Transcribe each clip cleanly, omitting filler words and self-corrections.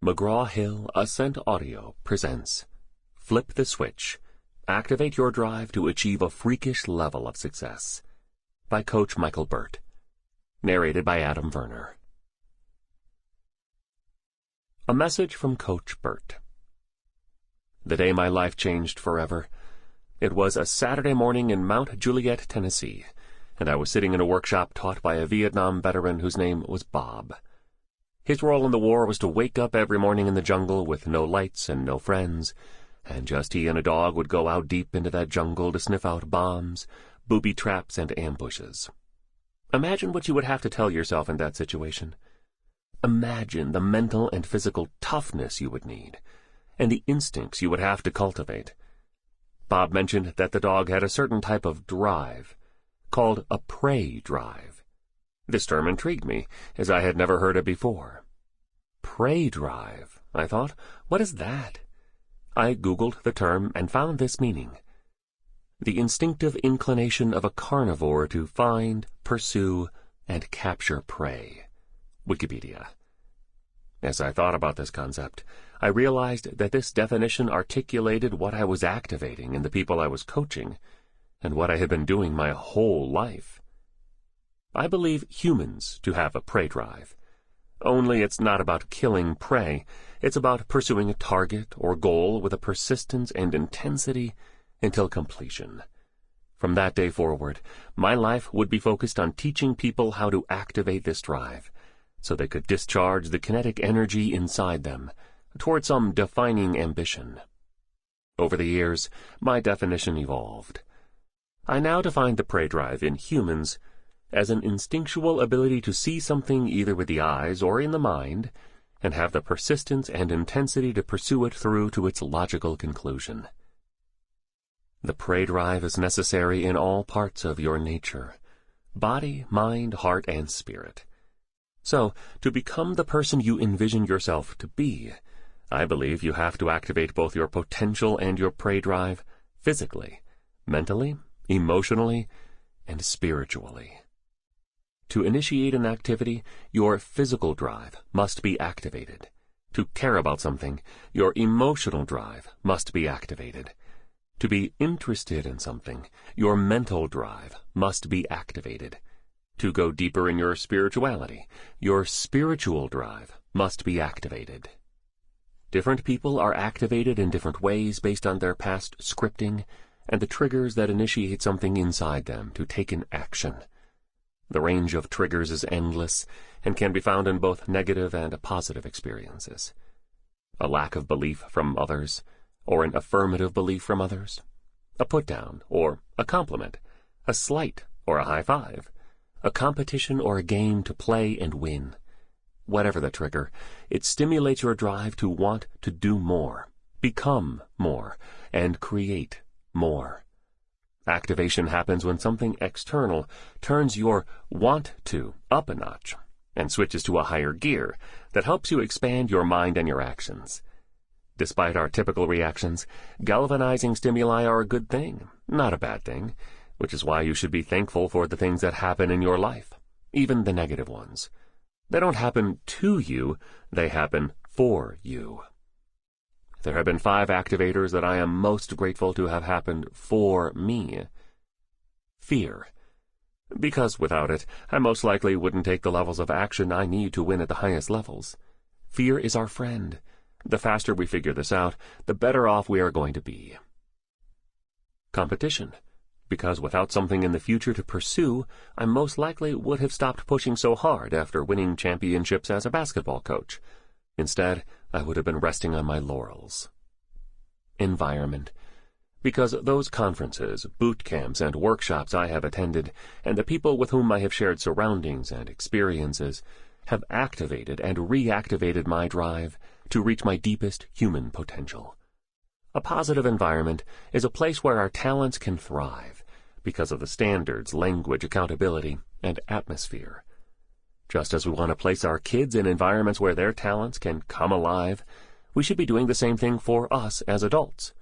McGraw-Hill Ascent Audio presents Flip the Switch. Activate your drive to achieve a freakish level of success. By Coach Micheal Burt. Narrated by Verner. A message from Coach Burt. The day my life changed forever. It was a Saturday morning in Mount Juliet, Tennessee, and I was sitting in a workshop taught by a Vietnam veteran whose name was Bob. His role in the war was to wake up every morning in the jungle with no lights and no friends, and just he and a dog would go out deep into that jungle to sniff out bombs, booby traps, and ambushes. Imagine what you would have to tell yourself in that situation. Imagine the mental and physical toughness you would need, and the instincts you would have to cultivate. Bob mentioned that the dog had a certain type of drive, called a prey drive. This term intrigued me, as I had never heard it before. Prey drive, I thought. What is that? I Googled the term and found this meaning: the instinctive inclination of a carnivore to find, pursue, and capture prey. Wikipedia. As I thought about this concept, I realized that this definition articulated what I was activating in the people I was coaching, and what I had been doing my whole life. I believe humans to have a prey drive. Only it's not about killing prey. It's about pursuing a target or goal with a persistence and intensity until completion. From that day forward, my life would be focused on teaching people how to activate this drive, so they could discharge the kinetic energy inside them toward some defining ambition. Over the years, my definition evolved. I now define the prey drive in humans as an instinctual ability to see something either with the eyes or in the mind, and have the persistence and intensity to pursue it through to its logical conclusion. The prey drive is necessary in all parts of your nature: body, mind, heart, and spirit. So, to become the person you envision yourself to be, I believe you have to activate both your potential and your prey drive physically, mentally, emotionally, and spiritually. To initiate an activity, your physical drive must be activated. To care about something, your emotional drive must be activated. To be interested in something, your mental drive must be activated. To go deeper in your spirituality, your spiritual drive must be activated. Different people are activated in different ways based on their past scripting and the triggers that initiate something inside them to take an action. The range of triggers is endless and can be found in both negative and positive experiences. A lack of belief from others, or an affirmative belief from others. A put-down or a compliment. A slight or a high-five. A competition or a game to play and win. Whatever the trigger, it stimulates your drive to want to do more, become more, and create more. Activation happens when something external turns your want to up a notch and switches to a higher gear that helps you expand your mind and your actions. Despite our typical reactions, galvanizing stimuli are a good thing, not a bad thing, which is why you should be thankful for the things that happen in your life, even the negative ones. They don't happen to you, they happen for you. There have been 5 activators that I am most grateful to have happened for me. Fear. Because without it, I most likely wouldn't take the levels of action I need to win at the highest levels. Fear is our friend. The faster we figure this out, the better off we are going to be. Competition. Because without something in the future to pursue, I most likely would have stopped pushing so hard after winning championships as a basketball coach. Instead, I would have been resting on my laurels. Environment. Because those conferences, boot camps, and workshops I have attended, and the people with whom I have shared surroundings and experiences, have activated and reactivated my drive to reach my deepest human potential. A positive environment is a place where our talents can thrive, because of the standards, language, accountability, and atmosphere. Just as we want to place our kids in environments where their talents can come alive, we should be doing the same thing for us as adults.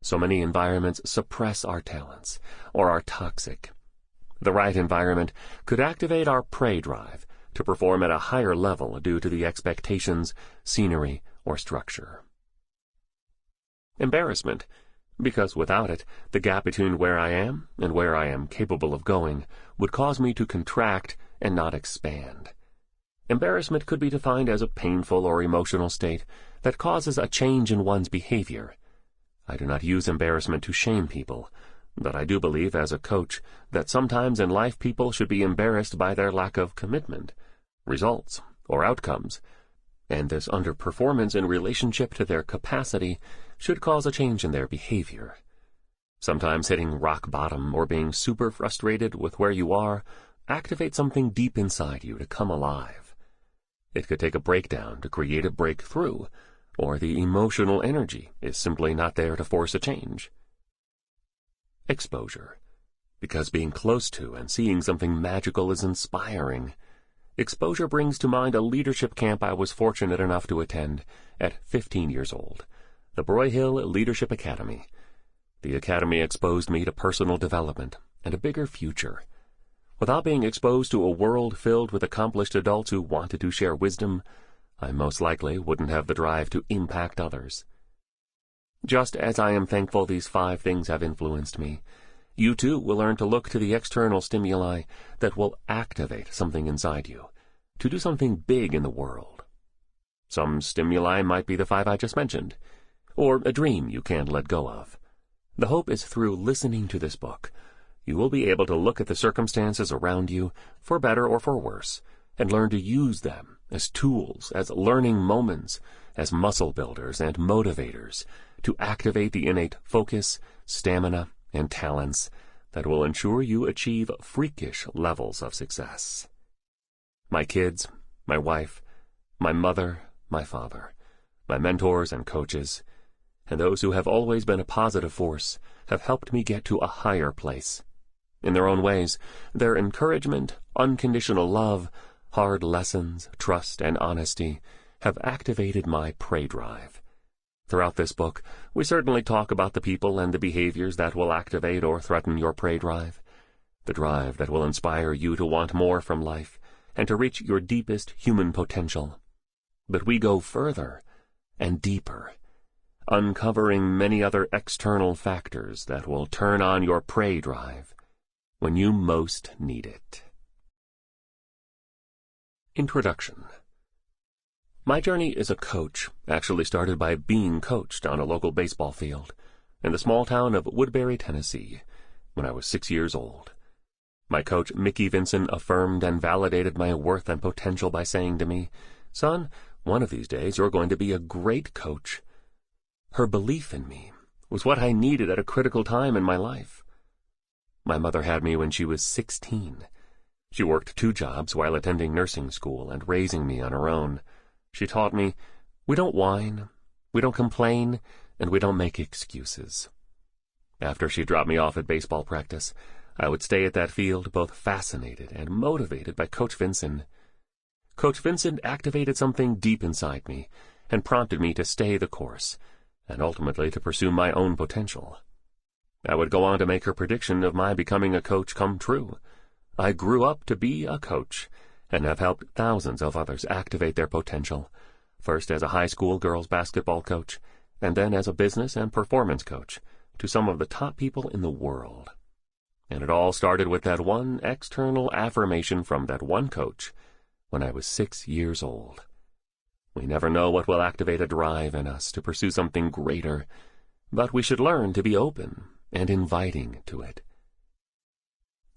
So many environments suppress our talents, or are toxic. The right environment could activate our prey drive to perform at a higher level due to the expectations, scenery, or structure. Embarrassment, because without it, the gap between where I am and where I am capable of going would cause me to contract and not expand. Embarrassment could be defined as a painful or emotional state that causes a change in one's behavior. I do not use embarrassment to shame people, but I do believe as a coach that sometimes in life people should be embarrassed by their lack of commitment, results, or outcomes, and this underperformance in relationship to their capacity should cause a change in their behavior. Sometimes hitting rock bottom or being super frustrated with where you are activates something deep inside you to come alive. It could take a breakdown to create a breakthrough, or the emotional energy is simply not there to force a change. Exposure, because being close to and seeing something magical is inspiring. Exposure brings to mind a leadership camp I was fortunate enough to attend at 15 years old, the Broyhill Leadership Academy. The academy exposed me to personal development and a bigger future. Without being exposed to a world filled with accomplished adults who wanted to share wisdom, I most likely wouldn't have the drive to impact others. Just as I am thankful these 5 things have influenced me, you too will learn to look to the external stimuli that will activate something inside you, to do something big in the world. Some stimuli might be the 5 I just mentioned, or a dream you can't let go of. The hope is through listening to this book, you will be able to look at the circumstances around you, for better or for worse, and learn to use them as tools, as learning moments, as muscle builders and motivators, to activate the innate focus, stamina, and talents that will ensure you achieve freakish levels of success. My kids, my wife, my mother, my father, my mentors and coaches, and those who have always been a positive force have helped me get to a higher place. In their own ways, their encouragement, unconditional love, hard lessons, trust, and honesty have activated my prey drive. Throughout this book, we certainly talk about the people and the behaviors that will activate or threaten your prey drive, the drive that will inspire you to want more from life and to reach your deepest human potential. But we go further and deeper, uncovering many other external factors that will turn on your prey drive when you most need it. Introduction. My journey as a coach actually started by being coached on a local baseball field in the small town of Woodbury, Tennessee, when I was 6 years old. My coach, Mickey Vinson, affirmed and validated my worth and potential by saying to me, "Son, one of these days you're going to be a great coach." Her belief in me was what I needed at a critical time in my life. My mother had me when she was 16. She worked 2 jobs while attending nursing school and raising me on her own. She taught me, we don't whine, we don't complain, and we don't make excuses. After she dropped me off at baseball practice, I would stay at that field both fascinated and motivated by Coach Vinson. Coach Vinson activated something deep inside me and prompted me to stay the course, and ultimately to pursue my own potential. I would go on to make her prediction of my becoming a coach come true. I grew up to be a coach, and have helped thousands of others activate their potential, first as a high school girls basketball coach, and then as a business and performance coach to some of the top people in the world. And it all started with that one external affirmation from that one coach when I was 6 years old. We never know what will activate a drive in us to pursue something greater, but we should learn to be open and inviting to it.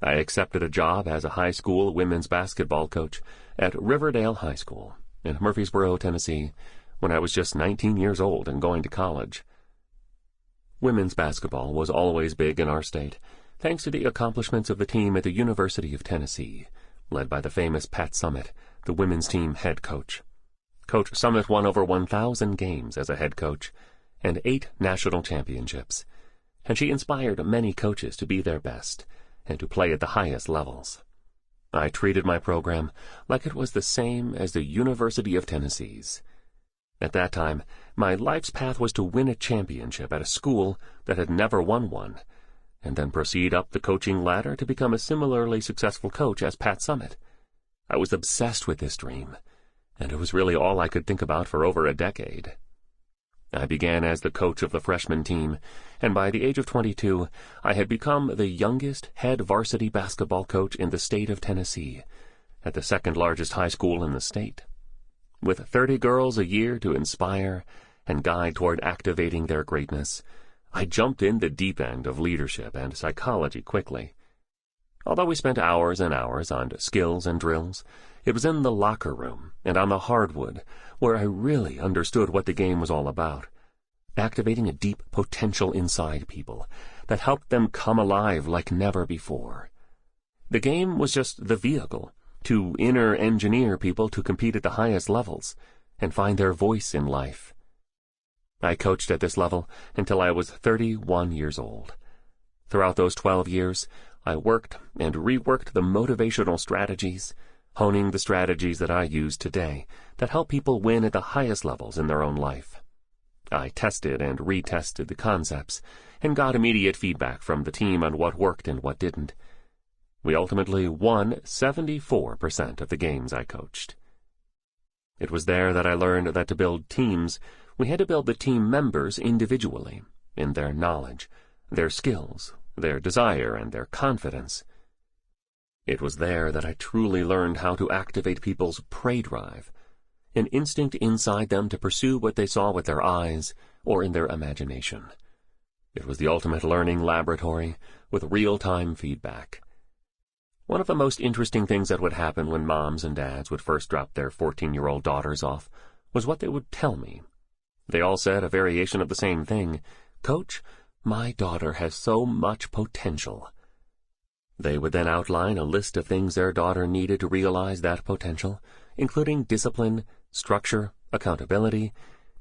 I accepted a job as a high school women's basketball coach at Riverdale High School in Murfreesboro, Tennessee, when I was just 19 years old and going to college. Women's basketball was always big in our state, thanks to the accomplishments of the team at the University of Tennessee, led by the famous Pat Summitt, the women's team head coach. Coach Summitt won over 1,000 games as a head coach and 8 national championships, and she inspired many coaches to be their best and to play at the highest levels. I treated my program like it was the same as the University of Tennessee's. At that time, my life's path was to win a championship at a school that had never won one, and then proceed up the coaching ladder to become a similarly successful coach as Pat Summitt. I was obsessed with this dream, and it was really all I could think about for over a decade. I began as the coach of the freshman team, and by the age of 22, I had become the youngest head varsity basketball coach in the state of Tennessee, at the second largest high school in the state. With 30 girls a year to inspire and guide toward activating their greatness, I jumped in the deep end of leadership and psychology quickly. Although we spent hours and hours on skills and drills, it was in the locker room and on the hardwood where I really understood what the game was all about, activating a deep potential inside people that helped them come alive like never before. The game was just the vehicle to inner engineer people to compete at the highest levels and find their voice in life. I coached at this level until I was 31 years old. Throughout those 12 years, I worked and reworked the motivational strategies, honing the strategies that I use today that help people win at the highest levels in their own life. I tested and retested the concepts and got immediate feedback from the team on what worked and what didn't. We ultimately won 74% of the games I coached. It was there that I learned that to build teams, we had to build the team members individually, in their knowledge, their skills, their desire, and their confidence. It was there that I truly learned how to activate people's prey drive, an instinct inside them to pursue what they saw with their eyes or in their imagination. It was the ultimate learning laboratory with real-time feedback. One of the most interesting things that would happen when moms and dads would first drop their 14-year-old daughters off was what they would tell me. They all said a variation of the same thing: "Coach, my daughter has so much potential." They would then outline a list of things their daughter needed to realize that potential, including discipline, structure, accountability,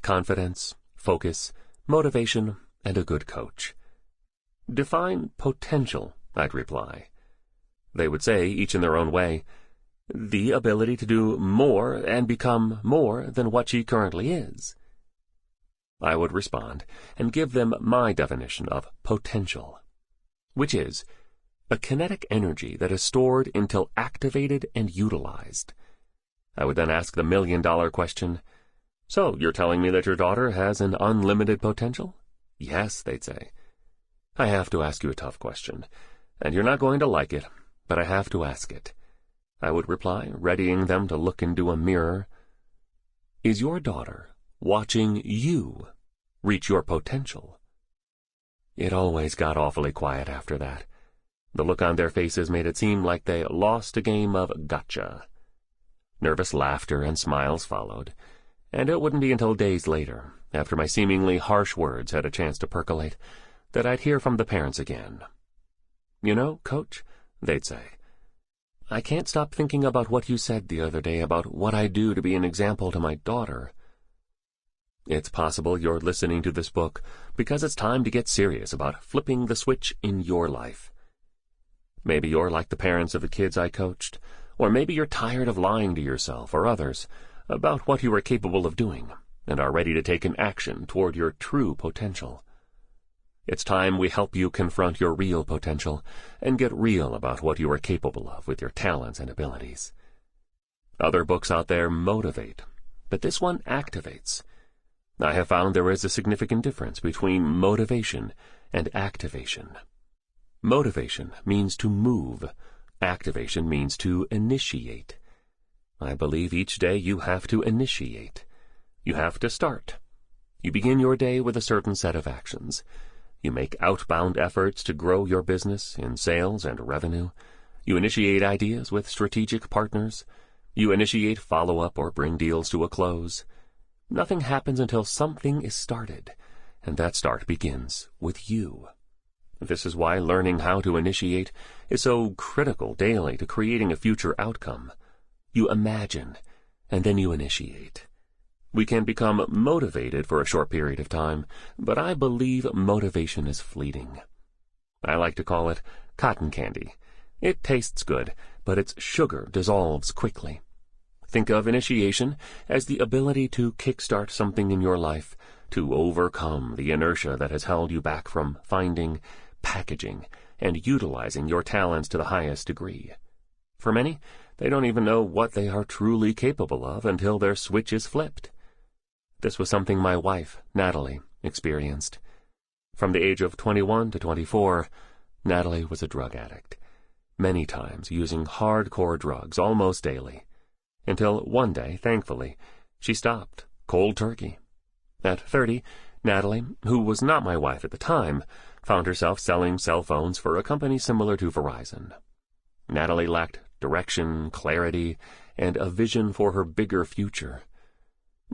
confidence, focus, motivation, and a good coach. "Define potential," I'd reply. They would say, each in their own way, "The ability to do more and become more than what she currently is." I would respond and give them my definition of potential, which is a kinetic energy that is stored until activated and utilized. I would then ask the million-dollar question, "So you're telling me that your daughter has an unlimited potential?" "Yes," they'd say. "I have to ask you a tough question, and you're not going to like it, but I have to ask it," I would reply, readying them to look into a mirror. "Is your daughter watching you reach your potential?" It always got awfully quiet after that. The look on their faces made it seem like they lost a game of gotcha. Nervous laughter and smiles followed, and it wouldn't be until days later, after my seemingly harsh words had a chance to percolate, that I'd hear from the parents again. "You know, Coach," they'd say, "I can't stop thinking about what you said the other day about what I do to be an example to my daughter." It's possible you're listening to this book because it's time to get serious about flipping the switch in your life. Maybe you're like the parents of the kids I coached, or maybe you're tired of lying to yourself or others about what you are capable of doing and are ready to take an action toward your true potential. It's time we help you confront your real potential and get real about what you are capable of with your talents and abilities. Other books out there motivate, but this one activates. I have found there is a significant difference between motivation and activation. Motivation means to move. Activation means to initiate. I believe each day you have to initiate. You have to start. You begin your day with a certain set of actions. You make outbound efforts to grow your business in sales and revenue. You initiate ideas with strategic partners. You initiate follow-up or bring deals to a close. Nothing happens until something is started, and that start begins with you. This is why learning how to initiate is so critical daily to creating a future outcome. You imagine, and then you initiate. We can become motivated for a short period of time, but I believe motivation is fleeting. I like to call it cotton candy. It tastes good, but its sugar dissolves quickly. Think of initiation as the ability to kickstart something in your life, to overcome the inertia that has held you back from finding, packaging, and utilizing your talents to the highest degree. For many, They don't even know what they are truly capable of until their switch is flipped. This was something my wife, Natalie, experienced. From the age of 21 to 24, Natalie was a drug addict, many times using hardcore drugs almost daily, until one day, thankfully, she stopped, cold turkey. At 30, Natalie, who was not my wife at the time, found herself selling cell phones for a company similar to Verizon. Natalie lacked direction, clarity, and a vision for her bigger future.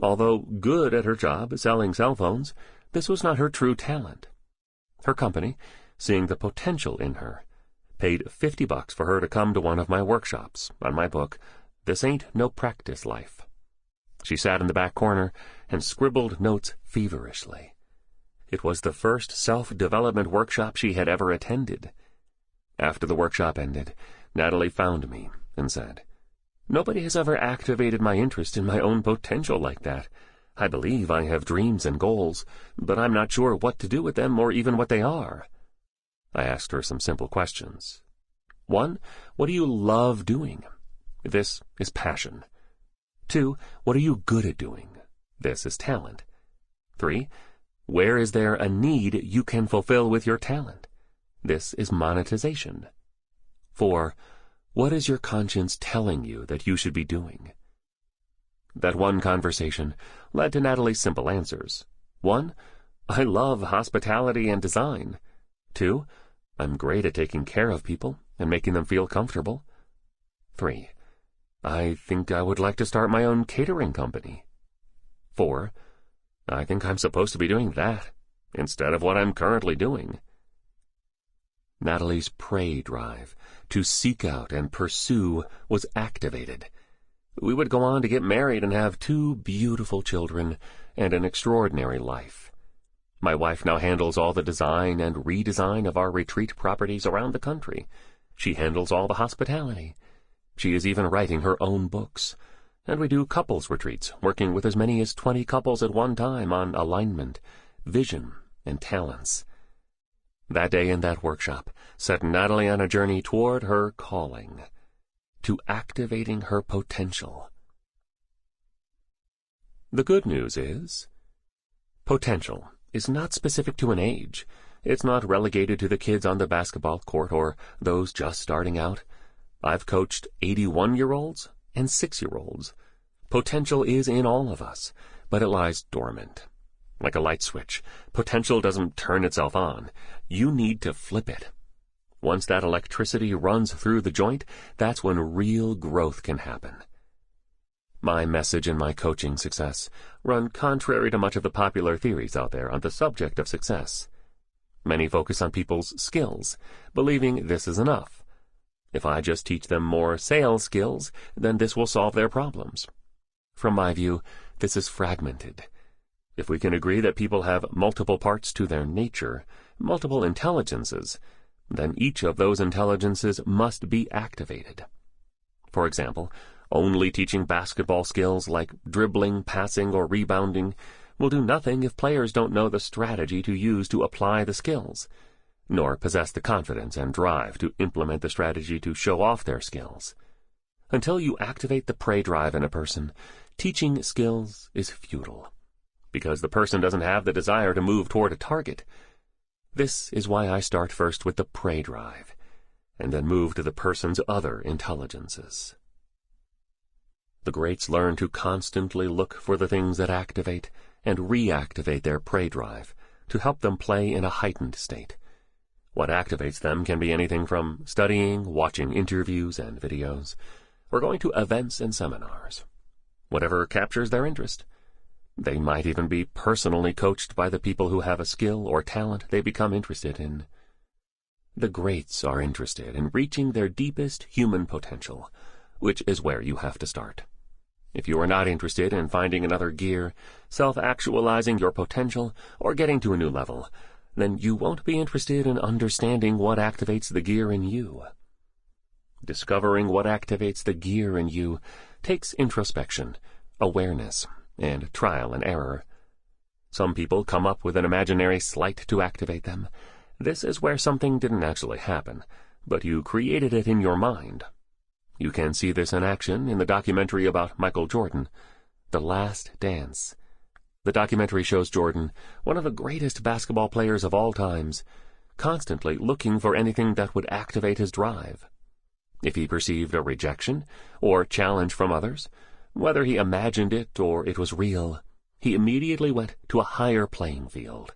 Although good at her job selling cell phones, this was not her true talent. Her company, seeing the potential in her, paid $50 for her to come to one of my workshops on my book, This Ain't No Practice Life. She sat in the back corner and scribbled notes feverishly. It was the first self-development workshop she had ever attended. After the workshop ended, Natalie found me and said, "Nobody has ever activated my interest in my own potential like that. I believe I have dreams and goals, but I'm not sure what to do with them or even what they are." I asked her some simple questions. 1, what do you love doing? This is passion. 2, what are you good at doing? This is talent. 3, where is there a need you can fulfill with your talent? This is monetization. 4, what is your conscience telling you that you should be doing? That one conversation led to Natalie's simple answers. 1, I love hospitality and design. 2, I'm great at taking care of people and making them feel comfortable. 3, I think I would like to start my own catering company. 4, I think I'm supposed to be doing that instead of what I'm currently doing. Natalie's prey drive to seek out and pursue was activated. We would go on to get married and have 2 beautiful children and an extraordinary life. My wife now handles all the design and redesign of our retreat properties around the country. She handles all the hospitality. She is even writing her own books. And we do couples retreats, working with as many as 20 couples at one time on alignment, vision, and talents. That day in that workshop set Natalie on a journey toward her calling, to activating her potential. The good news is, potential is not specific to an age. It's not relegated to the kids on the basketball court or those just starting out. I've coached 81-year-olds and 6-year-olds. Potential is in all of us, but it lies dormant. Like a light switch, potential doesn't turn itself on. You need to flip it. Once that electricity runs through the joint, that's when real growth can happen. My message and my coaching success run contrary to much of the popular theories out there on the subject of success. Many focus on people's skills, believing this is enough. If I just teach them more sales skills, then this will solve their problems. From my view, this is fragmented. If we can agree that people have multiple parts to their nature, multiple intelligences, then each of those intelligences must be activated. For example, only teaching basketball skills like dribbling, passing, or rebounding will do nothing if players don't know the strategy to use to apply the skills, nor possess the confidence and drive to implement the strategy to show off their skills. Until you activate the prey drive in a person, teaching skills is futile, because the person doesn't have the desire to move toward a target. This is why I start first with the prey drive, and then move to the person's other intelligences. The greats learn to constantly look for the things that activate and reactivate their prey drive to help them play in a heightened state. What activates them can be anything from studying, watching interviews and videos, or going to events and seminars. Whatever captures their interest. They might even be personally coached by the people who have a skill or talent they become interested in. The greats are interested in reaching their deepest human potential, which is where you have to start. If you are not interested in finding another gear, self-actualizing your potential, or getting to a new level, then you won't be interested in understanding what activates the gear in you. Discovering what activates the gear in you takes introspection, awareness, and trial and error. Some people come up with an imaginary sleight to activate them. This is where something didn't actually happen, but you created it in your mind. You can see this in action in the documentary about Michael Jordan, The Last Dance. The documentary shows Jordan, one of the greatest basketball players of all times, constantly looking for anything that would activate his drive. If he perceived a rejection or challenge from others, whether he imagined it or it was real, he immediately went to a higher playing field.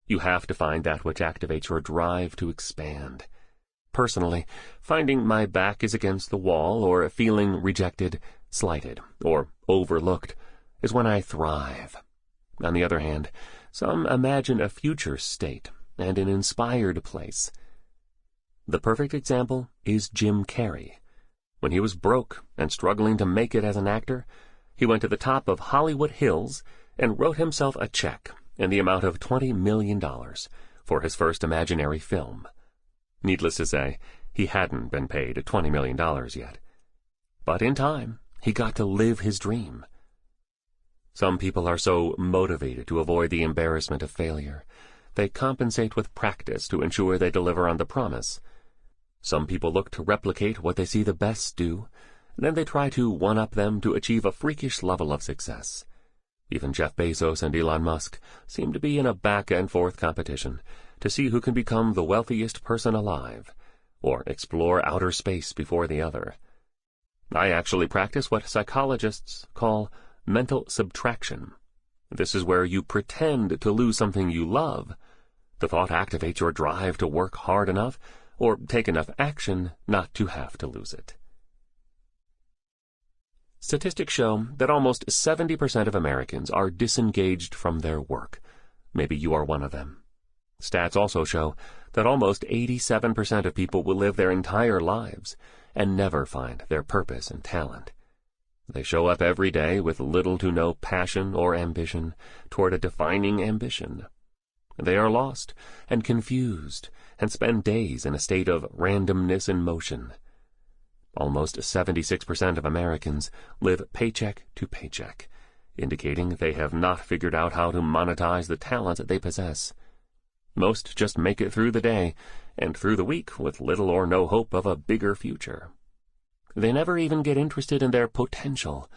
You have to find that which activates your drive to expand. Personally, finding my back is against the wall or feeling rejected, slighted, or overlooked is when I thrive. On the other hand, some imagine a future state and an inspired place. The perfect example is Jim Carrey. When he was broke and struggling to make it as an actor, he went to the top of Hollywood Hills and wrote himself a check in the amount of $20 million for his first imaginary film. Needless to say, he hadn't been paid $20 million yet. But in time, he got to live his dream. Some people are so motivated to avoid the embarrassment of failure, they compensate with practice to ensure they deliver on the promise. Some people look to replicate what they see the best do, then they try to one-up them to achieve a freakish level of success. Even Jeff Bezos and Elon Musk seem to be in a back-and-forth competition to see who can become the wealthiest person alive, or explore outer space before the other. I actually practice what psychologists call mental subtraction. This is where you pretend to lose something you love. The thought activates your drive to work hard enough or take enough action not to have to lose it. Statistics show that almost 70% of Americans are disengaged from their work. Maybe you are one of them. Stats also show that almost 87% of people will live their entire lives and never find their purpose and talent. They show up every day with little to no passion or ambition toward a defining ambition. They are lost and confused and spend days in a state of randomness in motion. Almost 76% of Americans live paycheck to paycheck, indicating they have not figured out how to monetize the talent they possess. Most just make it through the day and through the week with little or no hope of a bigger future. They never even get interested in their potential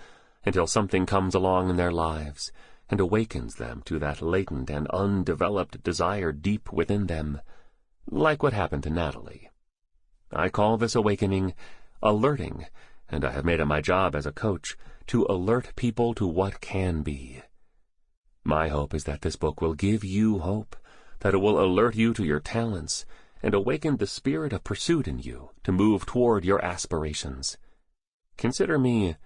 until something comes along in their lives and awakens them to that latent and undeveloped desire deep within them, like what happened to Natalie. I call this awakening alerting, and I have made it my job as a coach to alert people to what can be. My hope is that this book will give you hope, that it will alert you to your talents, and awaken the spirit of pursuit in you to move toward your aspirations. Consider me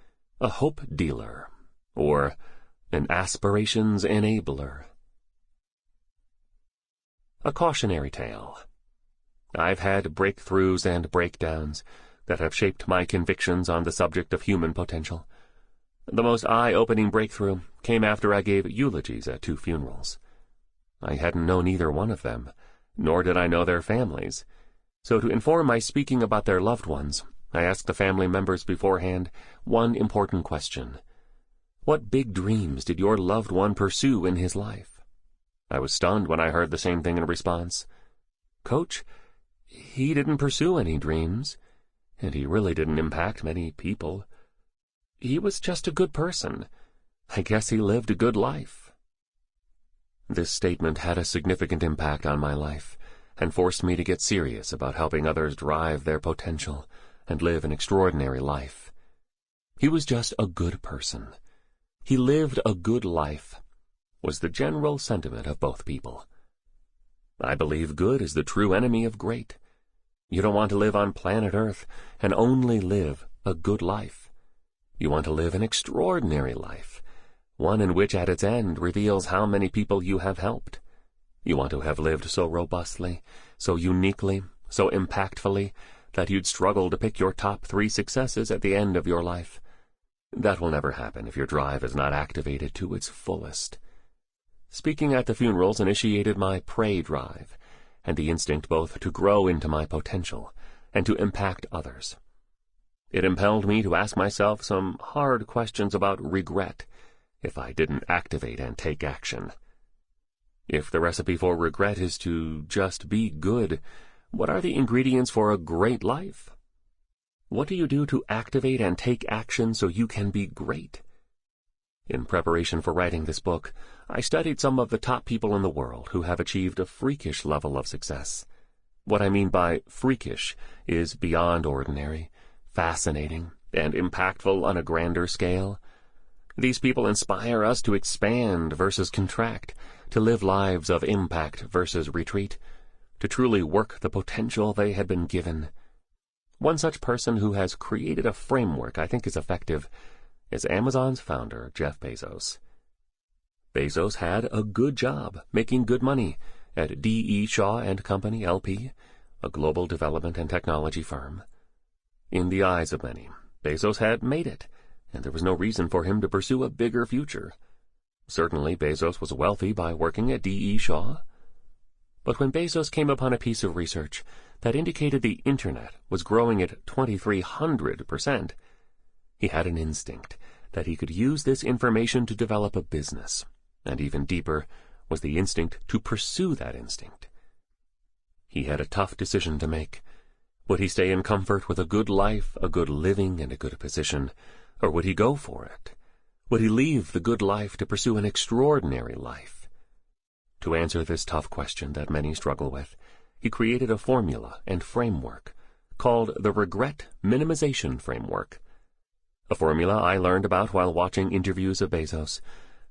a hope dealer, or an aspirations enabler. A cautionary tale. I've had breakthroughs and breakdowns that have shaped my convictions on the subject of human potential. The most eye-opening breakthrough came after I gave eulogies at 2 funerals. I hadn't known either one of them, nor did I know their families. So to inform my speaking about their loved ones, I asked the family members beforehand one important question. What big dreams did your loved one pursue in his life? I was stunned when I heard the same thing in response. Coach, he didn't pursue any dreams, and he really didn't impact many people. He was just a good person. I guess he lived a good life. This statement had a significant impact on my life and forced me to get serious about helping others drive their potential and live an extraordinary life. He was just a good person. He lived a good life, was the general sentiment of both people. I believe good is the true enemy of great. You don't want to live on planet Earth and only live a good life. You want to live an extraordinary life, one in which at its end reveals how many people you have helped. You want to have lived so robustly, so uniquely, so impactfully, that you'd struggle to pick your top 3 successes at the end of your life. That will never happen if your drive is not activated to its fullest. Speaking at the funerals initiated my pray drive, and the instinct both to grow into my potential and to impact others. It impelled me to ask myself some hard questions about regret if I didn't activate and take action. If the recipe for regret is to just be good, what are the ingredients for a great life? What do you do to activate and take action so you can be great? In preparation for writing this book, I studied some of the top people in the world who have achieved a freakish level of success. What I mean by freakish is beyond ordinary, fascinating, and impactful on a grander scale. These people inspire us to expand versus contract, to live lives of impact versus retreat, to truly work the potential they had been given. One such person who has created a framework I think is effective is Amazon's founder, Jeff Bezos. Bezos had a good job making good money at D.E. Shaw and Company, L.P., a global development and technology firm. In the eyes of many, Bezos had made it, and there was no reason for him to pursue a bigger future. Certainly, Bezos was wealthy by working at D.E. Shaw. But when Bezos came upon a piece of research that indicated the Internet was growing at 2,300%, he had an instinct that he could use this information to develop a business, and even deeper was the instinct to pursue that instinct. He had a tough decision to make. Would he stay in comfort with a good life, a good living, and a good position, or would he go for it? Would he leave the good life to pursue an extraordinary life? To answer this tough question that many struggle with, he created a formula and framework called the Regret Minimization Framework. A formula I learned about while watching interviews of Bezos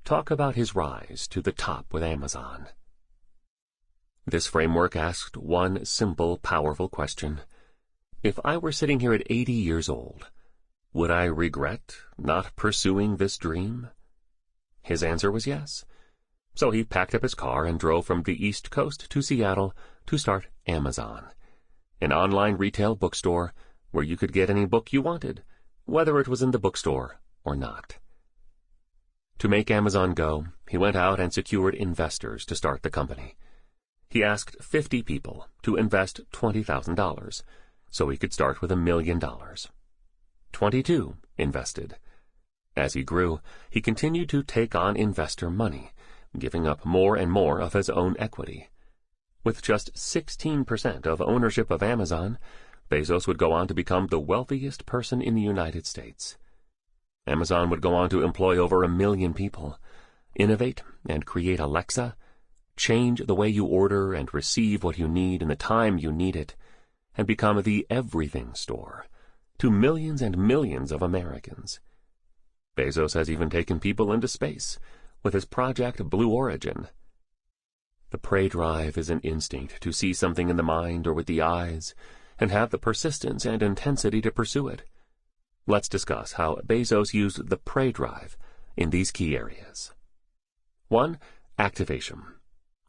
talk about his rise to the top with Amazon. This framework asked one simple, powerful question. If I were sitting here at 80 years old, would I regret not pursuing this dream? His answer was yes. So he packed up his car and drove from the East Coast to Seattle to start Amazon, an online retail bookstore where you could get any book you wanted, whether it was in the bookstore or not. To make Amazon go, he went out and secured investors to start the company. He asked 50 people to invest $20,000, so he could start with $1 million. 22 invested. As he grew, he continued to take on investor money, giving up more and more of his own equity. With just 16% of ownership of Amazon, Bezos would go on to become the wealthiest person in the United States. Amazon would go on to employ over 1 million people, innovate and create Alexa, change the way you order and receive what you need in the time you need it, and become the everything store to millions and millions of Americans. Bezos has even taken people into space with his project Blue Origin. The prey drive is an instinct to see something in the mind or with the eyes, and have the persistence and intensity to pursue it. Let's discuss how Bezos used the prey drive in these key areas. 1. Activation.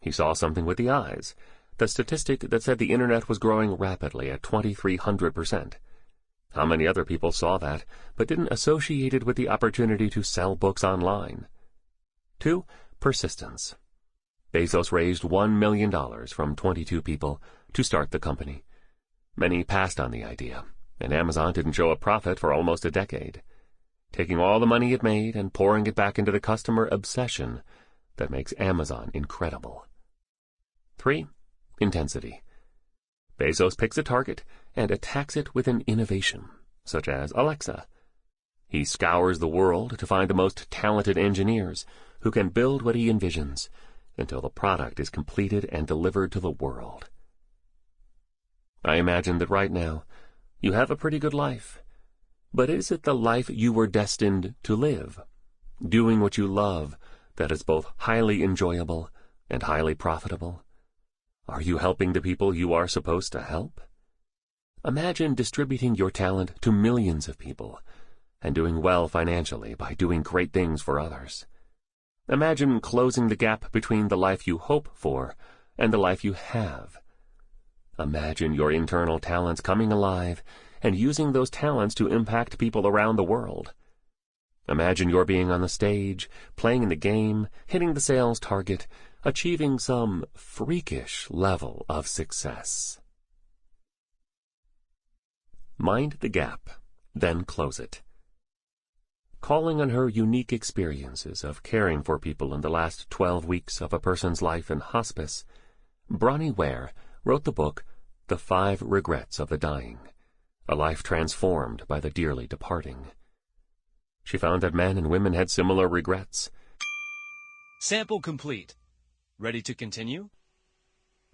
He saw something with the eyes, the statistic that said the Internet was growing rapidly at 2,300%. How many other people saw that, but didn't associate it with the opportunity to sell books online? 2. Persistence. Bezos raised $1 million from 22 people to start the company. Many passed on the idea, and Amazon didn't show a profit for almost a decade, taking all the money it made and pouring it back into the customer obsession that makes Amazon incredible. 3. Intensity. Bezos picks a target and attacks it with an innovation, such as Alexa. He scours the world to find the most talented engineers who can build what he envisions until the product is completed and delivered to the world. I imagine that right now you have a pretty good life, but is it the life you were destined to live, doing what you love that is both highly enjoyable and highly profitable? Are you helping the people you are supposed to help? Imagine distributing your talent to millions of people and doing well financially by doing great things for others. Imagine closing the gap between the life you hope for and the life you have. Imagine your internal talents coming alive and using those talents to impact people around the world. Imagine your being on the stage, playing in the game, hitting the sales target, achieving some freakish level of success. Mind the gap, then close it. Calling on her unique experiences of caring for people in the last 12 weeks of a person's life in hospice, Bronnie Ware wrote the book The 5 Regrets of the Dying, a life transformed by the dearly departing. She found that men and women had similar regrets. Sample complete. Ready to continue?